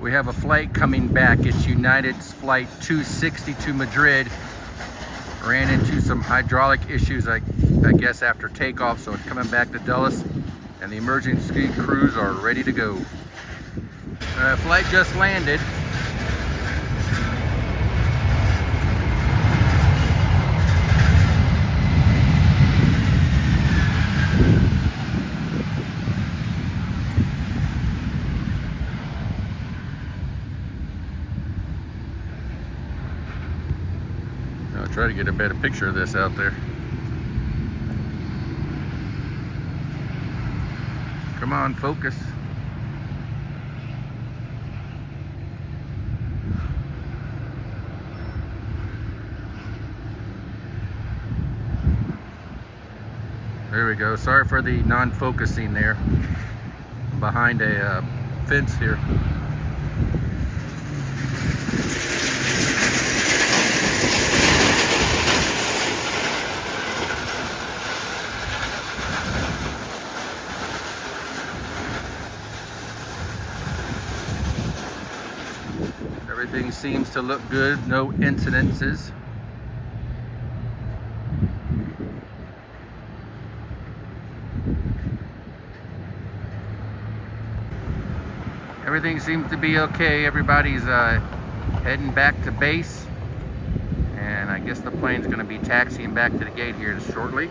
We have a flight coming back. It's United's flight 260 to Madrid. Ran into some hydraulic issues, I guess, after takeoff, so it's coming back to Dulles, and the emergency crews are ready to go. Flight just landed. I'll try to get a better picture of this out there. Come on, focus. There we go. Sorry for the non-focusing there. Behind a fence here. Everything seems to look good, no incidences. Everything seems to be okay. Everybody's heading back to base, and I guess the plane's going to be taxiing back to the gate here shortly.